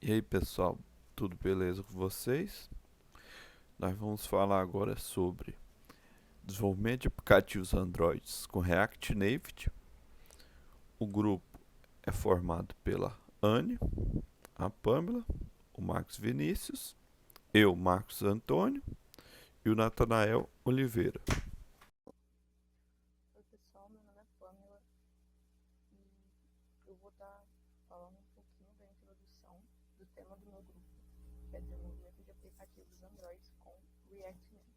E aí pessoal, tudo beleza com vocês? Nós vamos falar agora sobre desenvolvimento de aplicativos Android com React Native. O grupo é formado pela Anne, a Pamela, o Marcos Vinícius, eu, Marcos Antônio e o Natanael Oliveira. Oi pessoal, meu nome é Pamela e eu vou estar falando um pouquinho da introdução do tema do meu grupo, que é desenvolvimento de aplicativos Android com React Native.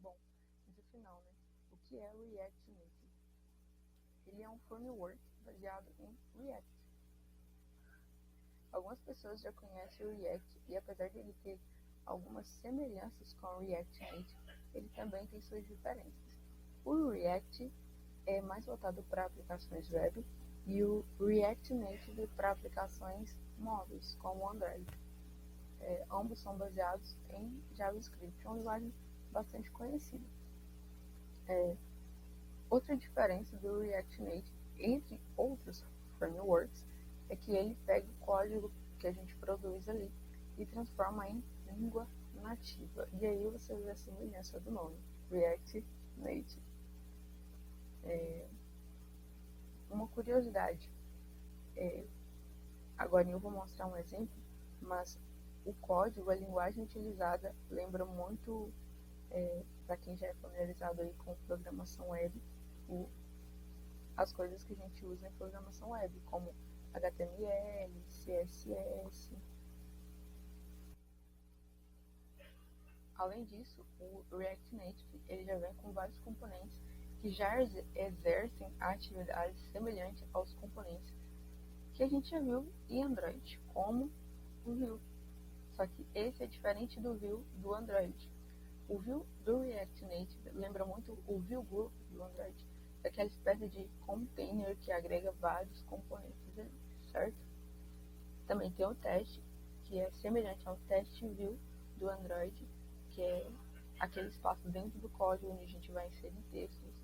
Bom, no final, né? O que é React Native? Ele é um framework baseado em React. Algumas pessoas já conhecem o React e apesar de ele ter algumas semelhanças com o React Native, ele também tem suas diferenças. O React é mais voltado para aplicações web e o React Native para aplicações móveis, como o Android. Ambos são baseados em JavaScript, uma linguagem bastante conhecida. Outra diferença do React Native, entre outros frameworks, é que ele pega o código que a gente produz ali e transforma em língua nativa. E aí você vê a semelhança do nome, React Native. Uma curiosidade, agora eu vou mostrar um exemplo, mas o código, a linguagem utilizada lembra muito, para quem já é familiarizado aí com programação web, as coisas que a gente usa em programação web, como HTML, CSS. Além disso, o React Native ele já vem com vários componentes que já exercem atividades semelhantes aos componentes que a gente já viu em Android, como o Vue. Só que esse é diferente do Vue do Android. O Vue do React Native lembra muito o Vue Group do Android, daquela espécie de container que agrega vários componentes ali, certo? Também tem o teste, que é semelhante ao teste Vue do Android, que é aquele espaço dentro do código onde a gente vai inserir textos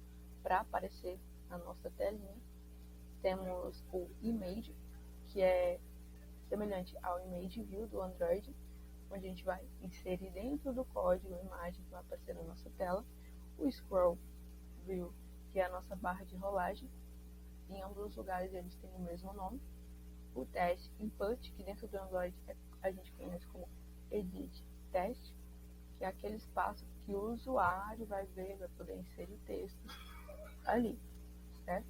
para aparecer na nossa telinha. Temos o image, que é semelhante ao image view do Android, onde a gente vai inserir dentro do código a imagem que vai aparecer na nossa tela. O scroll view, que é a nossa barra de rolagem. Em ambos os lugares eles têm o mesmo nome. O teste input, que dentro do Android a gente conhece como edit test, que é aquele espaço que o usuário vai ver, vai poder inserir textos ali, certo?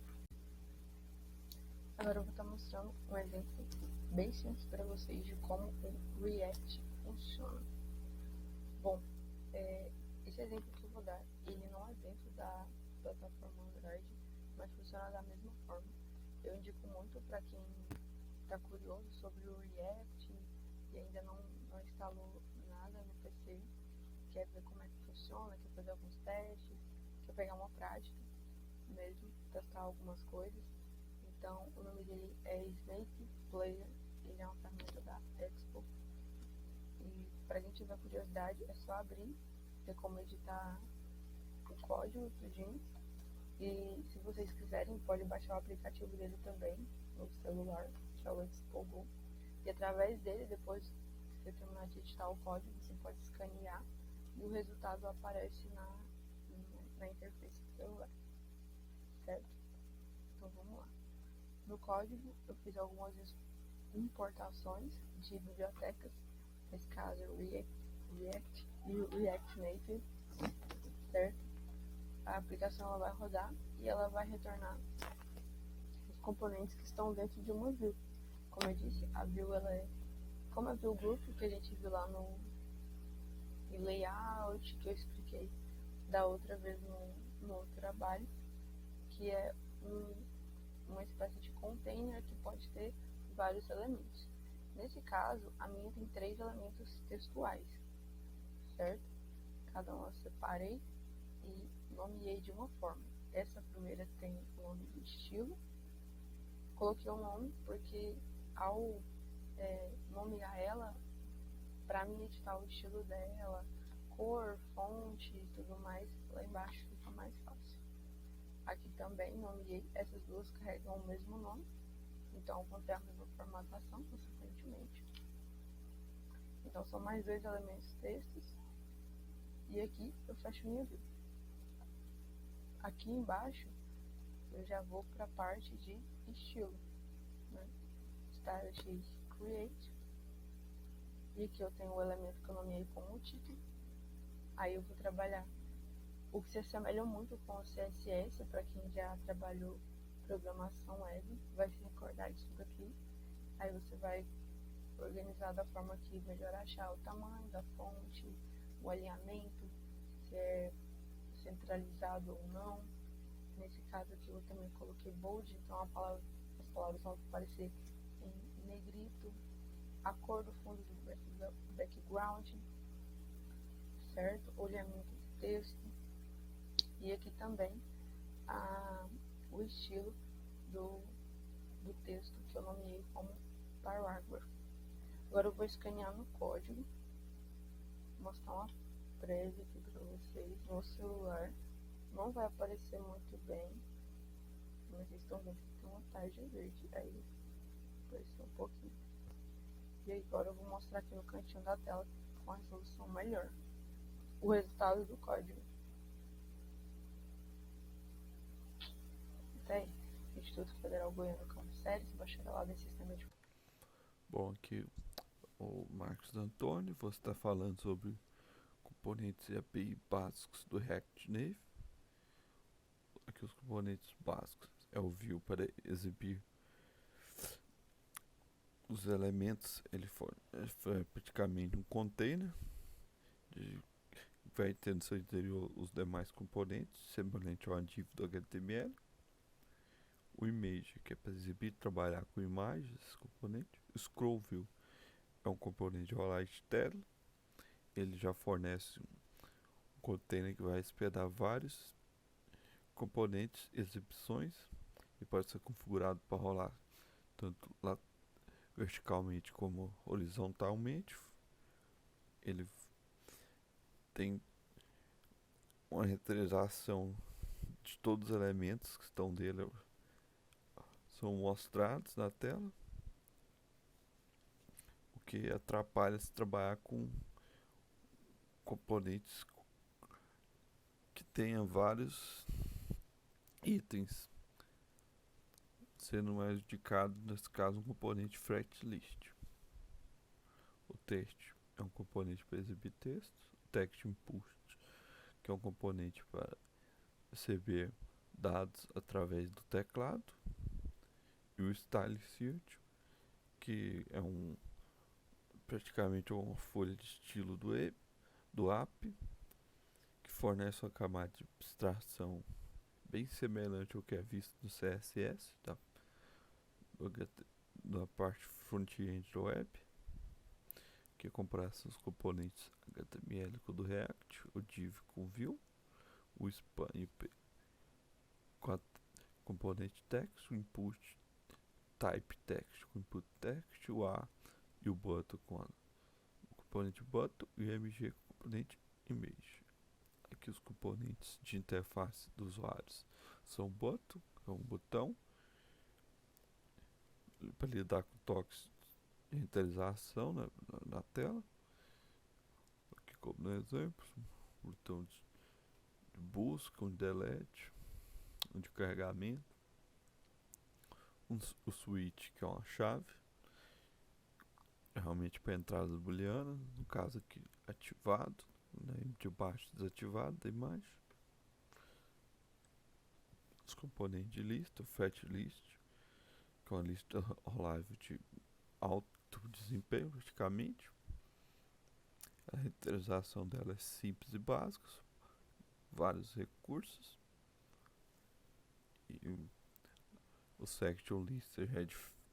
Agora eu vou estar mostrando um exemplo bem simples para vocês de como o React funciona. Bom, esse exemplo que eu vou dar, ele não é dentro da plataforma Android, mas funciona da mesma forma. Eu indico muito para quem está curioso sobre o React e ainda não instalou nada no PC, quer ver como é que funciona, quer fazer alguns testes, quer pegar uma prática mesmo, testar algumas coisas. Então, o nome dele é Snake Player, ele é uma ferramenta da Expo. E para quem tiver curiosidade, é só abrir, ver como editar o código tudinho. E se vocês quiserem, pode baixar o aplicativo dele também no celular, que é o Expo Go. E através dele, depois que você terminar de editar o código, você pode escanear e o resultado aparece na interface do celular, certo? Então vamos lá. No código eu fiz algumas importações de bibliotecas, nesse caso React e o React Native, certo? A aplicação ela vai rodar e ela vai retornar os componentes que estão dentro de uma view. Como eu disse, a view ela é como a view group que a gente viu lá no layout que eu expliquei da outra vez no outro trabalho, que é uma espécie de container que pode ter vários elementos. Nesse caso, a minha tem 3 elementos textuais, certo? Cada um eu separei e nomeei de uma forma. Essa primeira tem o nome de estilo. Coloquei o nome porque ao nomear ela, para mim editar o estilo dela, cor, fonte e tudo mais, lá embaixo fica mais fácil. Aqui também nomeei, essas duas carregam o mesmo nome, então vão ter a mesma formatação, consequentemente. Então são mais dois elementos textos, e aqui eu fecho minha view. Aqui embaixo eu já vou para a parte de estilo, né? Style Create, e aqui eu tenho o elemento que eu nomeei como título. Aí eu vou trabalhar o que se assemelha muito com o CSS. Para quem já trabalhou programação web vai se recordar disso daqui. Aí você vai organizar da forma que melhor achar o tamanho da fonte, o alinhamento, se é centralizado ou não. Nesse caso aqui eu também coloquei bold, então as palavras vão aparecer em negrito, a cor do fundo do background, certo? O alinhamento do texto, e aqui também o estilo do texto que eu nomeei como paragraph. Agora eu vou escanear no código, mostrar uma prévia aqui para vocês no celular. Não vai aparecer muito bem, mas vocês estão vendo que tem uma tarja verde, aí apareceu um pouquinho. E agora eu vou mostrar aqui no cantinho da tela com a resolução melhor o resultado do código. Isso aí, Instituto Federal Goiano Campus Séries, bacharelado em Sistema de... Bom, aqui o Marcos Antônio, você está falando sobre componentes e API básicos do React Native. Aqui os componentes básicos é o view para exibir os elementos. Ele é praticamente um container, vai ter no seu interior os demais componentes, semelhante ao div do HTML. O image, que é para exibir e trabalhar com imagens, esse componente. O scroll view é um componente de rolar de tela. Ele já fornece um container que vai hospedar vários componentes, exibições, e pode ser configurado para rolar tanto lá verticalmente como horizontalmente. Ele tem uma renderização de todos os elementos que estão dele, são mostrados na tela, o que atrapalha se trabalhar com componentes que tenha vários itens, sendo mais indicado nesse caso um componente fret list. O text é um componente para exibir texto. O text input, que é um componente para receber dados através do teclado. E o style search, que é praticamente uma folha de estilo do app, que fornece uma camada de abstração bem semelhante ao que é visto no CSS, da parte front-end do web, que compara os componentes HTML com o do React, o div com o view, o span com a componente text, o input type text com input text, o a e o button com o componente button e o mg com o componente image. Aqui os componentes de interface dos usuários são button, é um botão para lidar com toques de renderização na tela. Aqui como no exemplo, um botão de busca, um delete, um de carregamento, o switch, que é uma chave, realmente para entrada booleana, no caso aqui ativado, né, de baixo desativado da imagem. Os componentes de lista, o fetch list, que é uma lista rolável de alto desempenho praticamente. A renderização dela é simples e básica, vários recursos. E o section list é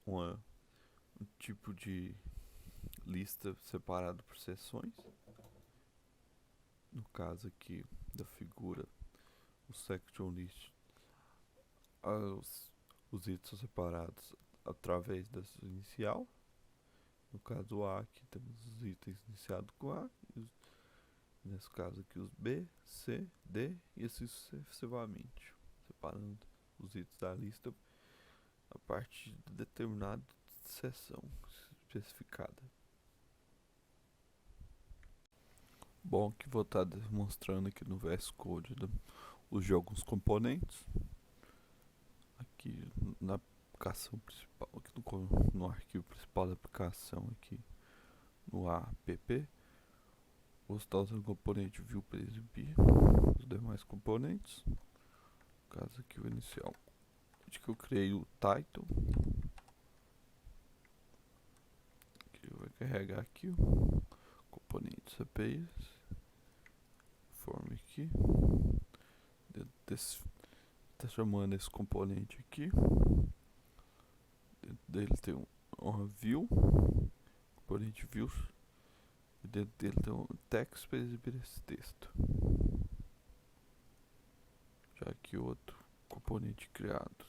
um tipo de lista separado por seções. No caso aqui da figura, o section list, os itens são separados através da inicial. No caso do A, aqui temos os itens iniciados com A, nesse caso aqui os B, C, D e assim sucessivamente. separando os itens da lista a partir de determinada seção especificada. Bom, que vou estar demonstrando aqui no VS Code os jogos componentes. Aqui na aplicação principal, aqui no arquivo principal da aplicação, aqui no app. Vou estar usando o componente view para exibir os demais componentes. No caso aqui o inicial, de que eu criei o title, que vai carregar aqui o componente CPI, forma aqui, tá chamando esse componente aqui, dentro dele tem uma view, componente views, e dentro dele tem um text para exibir esse texto. Já aqui outro componente criado,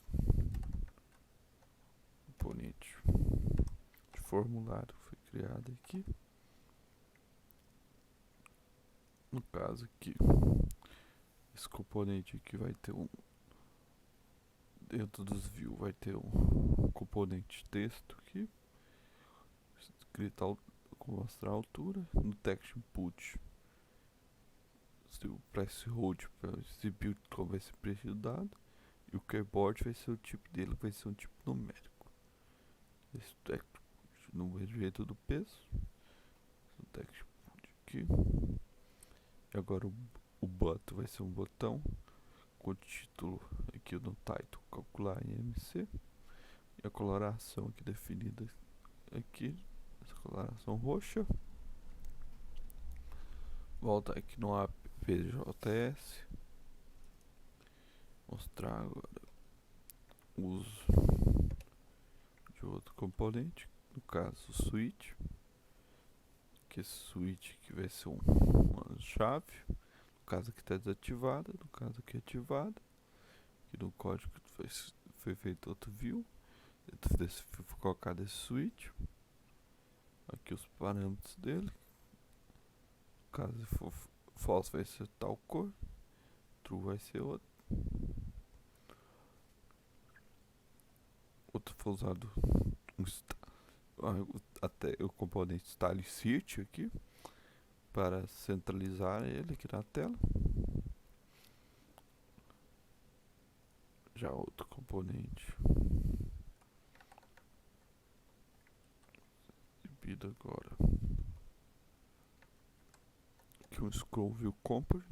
componente de formulário foi criado aqui. No caso aqui, esse componente aqui vai ter dentro dos view vai ter um componente texto aqui, escrito com mostrar a altura. No text input, o press hold para exibir qual vai ser o preenchido dado, e o keyboard vai ser o tipo dele, vai ser um tipo numérico. Esse text no mesmo jeito do peso, o text input aqui. E agora o button vai ser um botão com o título aqui no title, calcular IMC, e a coloração aqui definida aqui, essa coloração roxa. Volta aqui no appjs, mostrar agora o uso de outro componente, no caso o switch, que esse switch aqui vai ser uma chave, no caso aqui está desativada, no caso aqui ativada. Aqui no código foi feito outro view, dentro desse foi colocado esse switch, aqui os parâmetros dele, no caso for false vai ser tal cor, true vai ser outro foi usado até o componente style search aqui para centralizar ele aqui na tela. Já outro componente exibido agora aqui um scroll view component,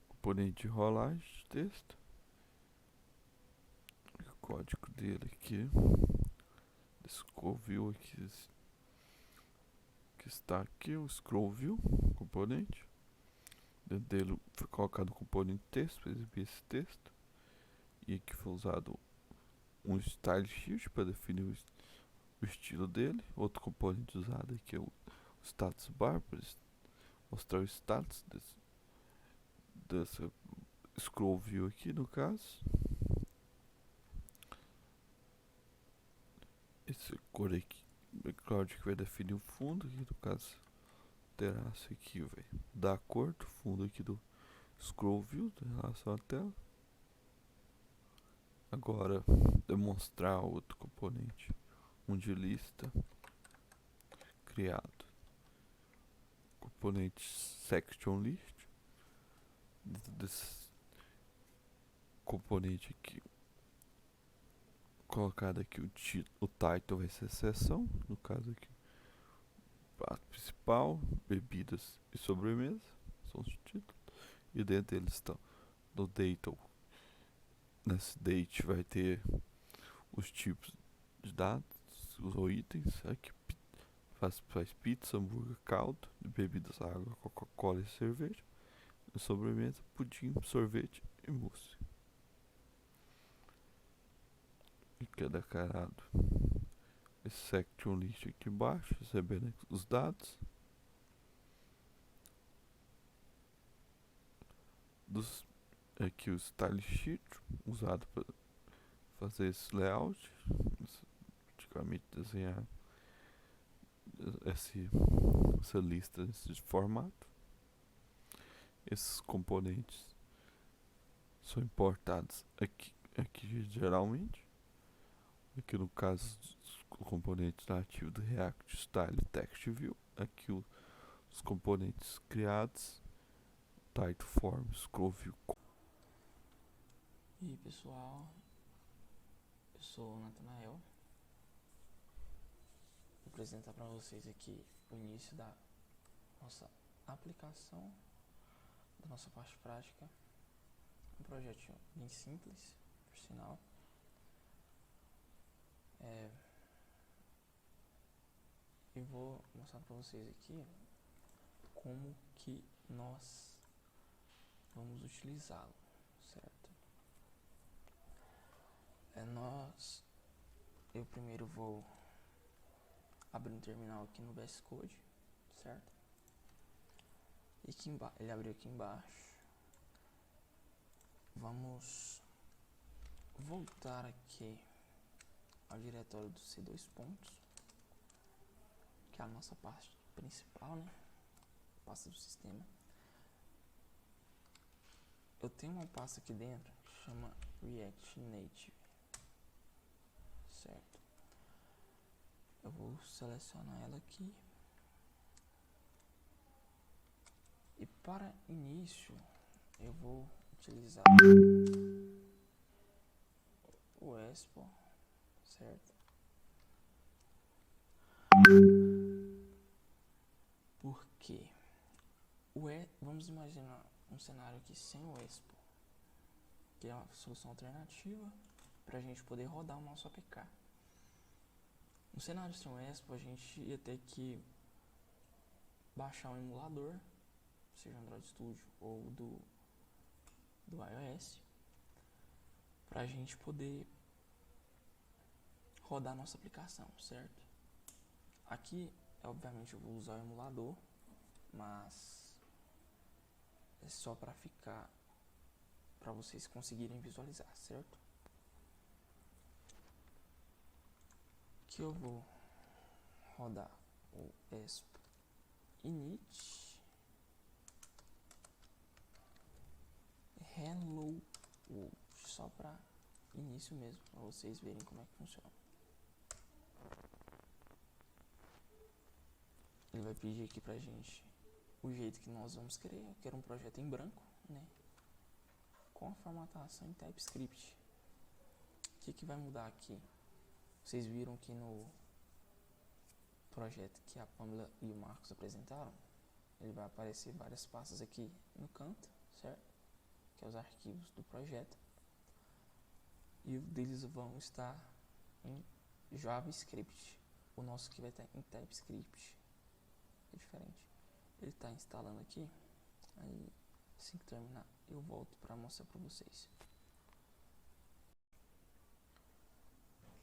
componente de rolagem de texto, o código dele aqui, scroll view aqui, que está aqui o scroll view componente. Dentro dele foi colocado o componente texto para exibir esse texto, e aqui foi usado um style sheet para definir o estilo dele. Outro componente usado aqui é o status bar para mostrar o status dessa scroll view aqui, no caso. Esse cor aqui, background, que vai definir o fundo aqui, no caso terá-se aqui, vai dar a cor do fundo aqui do scroll view em relação à tela. Agora demonstrar outro componente, um de lista criado, componente section list. Dentro desse componente aqui, colocado aqui o title vai ser seção, no caso aqui prato principal, bebidas e sobremesa são os títulos, e dentro deles estão no date. Nesse date vai ter os tipos de dados, os itens. Aqui faz pizza, hambúrguer, caldo, de bebidas, água, Coca-Cola e cerveja. De sobremesa, pudim, sorvete e mousse. E que é declarado esse section list aqui embaixo, recebendo os dados aqui o style sheet usado para fazer esse layout, praticamente desenhar essa lista nesse formato. Esses componentes são importados aqui geralmente. Aqui no caso dos componentes nativos do React Style Text View, aqui os componentes criados, Typeform, Scrollview. E aí pessoal, eu sou o Natanael. Vou apresentar para vocês aqui o início da nossa aplicação, da nossa parte prática. Um projeto bem simples, por sinal. E vou mostrar para vocês aqui como que nós vamos utilizá-lo, certo? Eu primeiro vou abrir um terminal aqui no VS Code, certo? E aqui ele abriu aqui embaixo. Vamos voltar aqui ao diretório do C2 pontos, que é a nossa parte principal, né? Pasta do sistema. Eu tenho uma pasta aqui dentro que chama React Native, certo? Eu vou selecionar ela aqui. E para início, eu vou utilizar o Expo, certo? Por quê? Vamos imaginar um cenário aqui sem o Expo, que é uma solução alternativa para a gente poder rodar o nosso APK. No cenário sem o Expo, a gente ia ter que baixar um emulador, seja Android Studio ou do iOS, para a gente poder rodar a nossa aplicação, certo? Aqui, obviamente, eu vou usar o emulador, mas é só para vocês conseguirem visualizar, certo? Aqui eu vou rodar o Expo init hello world, só para início mesmo, para vocês verem como é que funciona. Ele vai pedir aqui pra gente o jeito que nós vamos querer. Eu quero um projeto em branco, né, com a formatação em TypeScript. O que vai mudar aqui? Vocês viram que no projeto que a Pamela e o Marcos apresentaram, ele vai aparecer várias pastas aqui no canto, certo? Que é os arquivos do projeto. E deles vão estar em JavaScript. O nosso aqui vai estar em TypeScript. É diferente. Ele está instalando aqui. Aí, assim que terminar, eu volto para mostrar para vocês.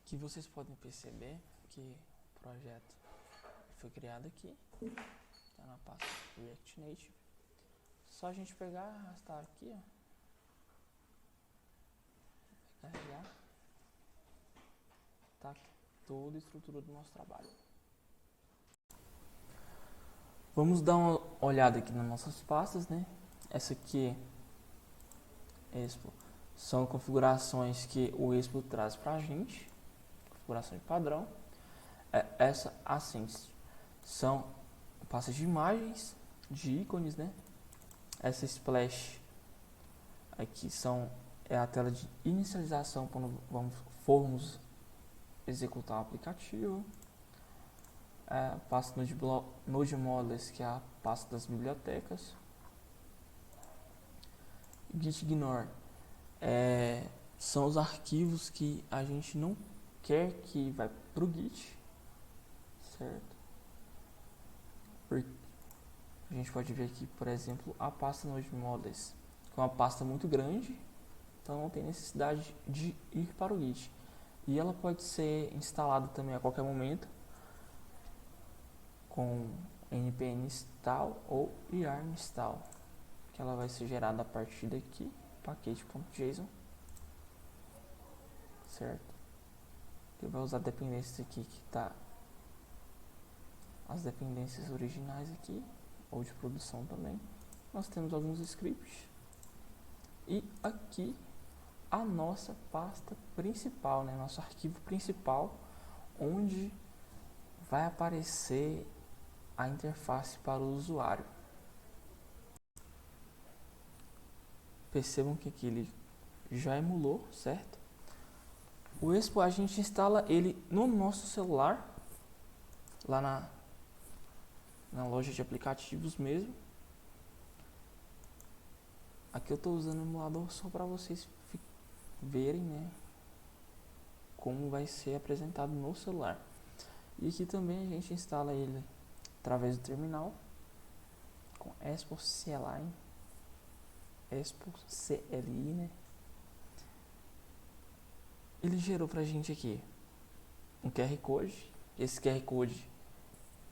Que vocês podem perceber que o projeto foi criado aqui. Está na pasta React Native. Só a gente pegar e arrastar aqui, ó. Carregar. Tá toda a estrutura do nosso trabalho. Vamos dar uma olhada aqui nas nossas pastas, né? Essa aqui, Expo, são configurações que o Expo traz pra gente. Configuração de padrão. Essa, assim, são pastas de imagens, de ícones, né? Essa splash aqui é a tela de inicialização quando formos executar o aplicativo. A pasta Node Models, que é a pasta das bibliotecas. Git ignore são os arquivos que a gente não quer que vai pro Git, certo? A gente pode ver aqui, por exemplo, a pasta Node Models, que é uma pasta muito grande, então não tem necessidade de ir para o Git. E ela pode ser instalada também a qualquer momento com npm install ou yarn install, que ela vai ser gerada a partir daqui, package.json, certo? Ele vai usar dependências aqui que tá as dependências originais aqui, ou de produção também. Nós temos alguns scripts E aqui a nossa pasta principal, né? Nosso arquivo principal, onde vai aparecer a interface para o usuário. Percebam que aqui ele já emulou, certo? O Expo a gente instala ele no nosso celular, lá na loja de aplicativos mesmo. Aqui eu estou usando o emulador só para vocês verem, né, como vai ser apresentado no celular. E aqui também a gente instala ele através do terminal com Expo CLI, Expo CLI, né? Ele gerou pra gente aqui um QR Code. Esse QR Code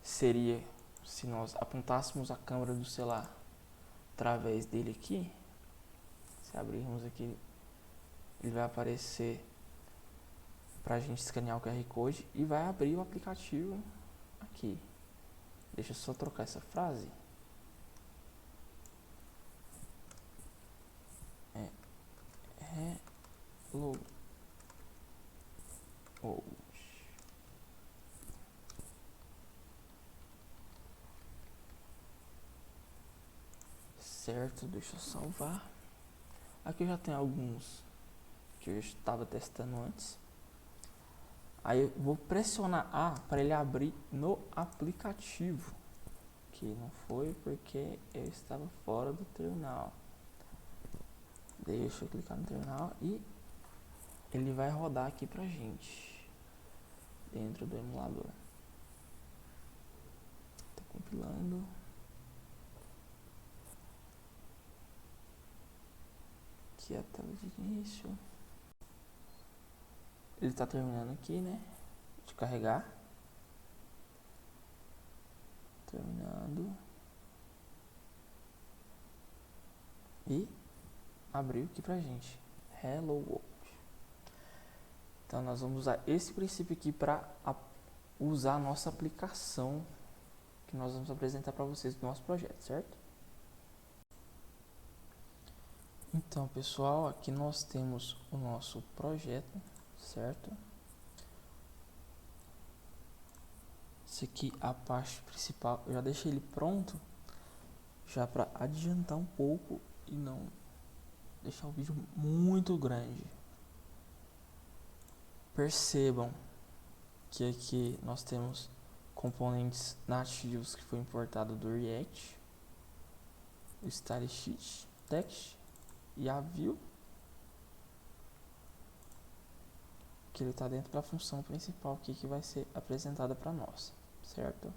seria se nós apontássemos a câmera do celular através dele aqui. Se abrirmos aqui, ele vai aparecer pra gente escanear o QR Code e vai abrir o aplicativo aqui. Deixa eu só trocar essa frase. Hello. Certo, deixa eu salvar. Aqui eu já tenho alguns que eu estava testando antes. Aí eu vou pressionar A para ele abrir no aplicativo. Que não foi porque eu estava fora do terminal. Deixa eu clicar no terminal e ele vai rodar aqui pra gente dentro do emulador. Tá compilando. Aqui é a tela de início. Ele tá terminando aqui, né, de carregar. Terminando. E abriu aqui pra gente. Hello World. Então nós vamos usar esse princípio aqui para usar a nossa aplicação que nós vamos apresentar para vocês do nosso projeto, certo? Então, pessoal, aqui nós temos o nosso projeto, certo? Esse aqui a parte principal, eu já deixei ele pronto já para adiantar um pouco e não deixar o vídeo muito grande. Percebam que aqui nós temos componentes nativos que foi importado do React, o Style Sheet, Text e a View, que ele está dentro da função principal aqui que vai ser apresentada para nós, certo?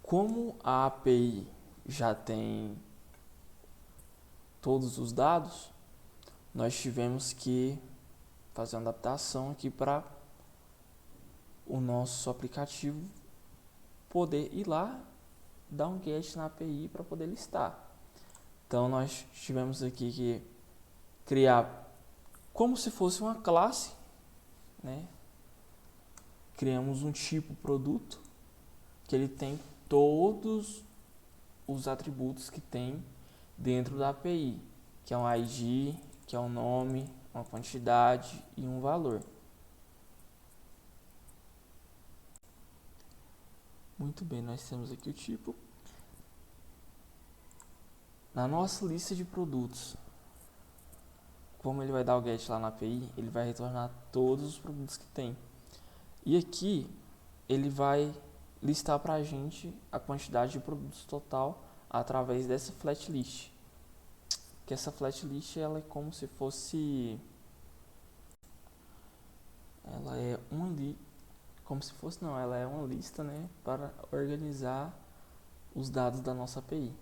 Como a API já tem todos os dados, nós tivemos que fazer uma adaptação aqui para o nosso aplicativo poder ir lá, dar um get na API para poder listar. Então nós tivemos aqui que criar como se fosse uma classe, né? Criamos um tipo produto que ele tem todos os atributos que tem dentro da API, que é um ID, que é um nome, uma quantidade e um valor. Muito bem, nós temos aqui o tipo. Na nossa lista de produtos, como ele vai dar o get lá na API, ele vai retornar todos os produtos que tem. E aqui ele vai listar para a gente a quantidade de produtos total através dessa flat list. Que essa flat list ela é como se fosse, ela é uma lista, né, para organizar os dados da nossa API.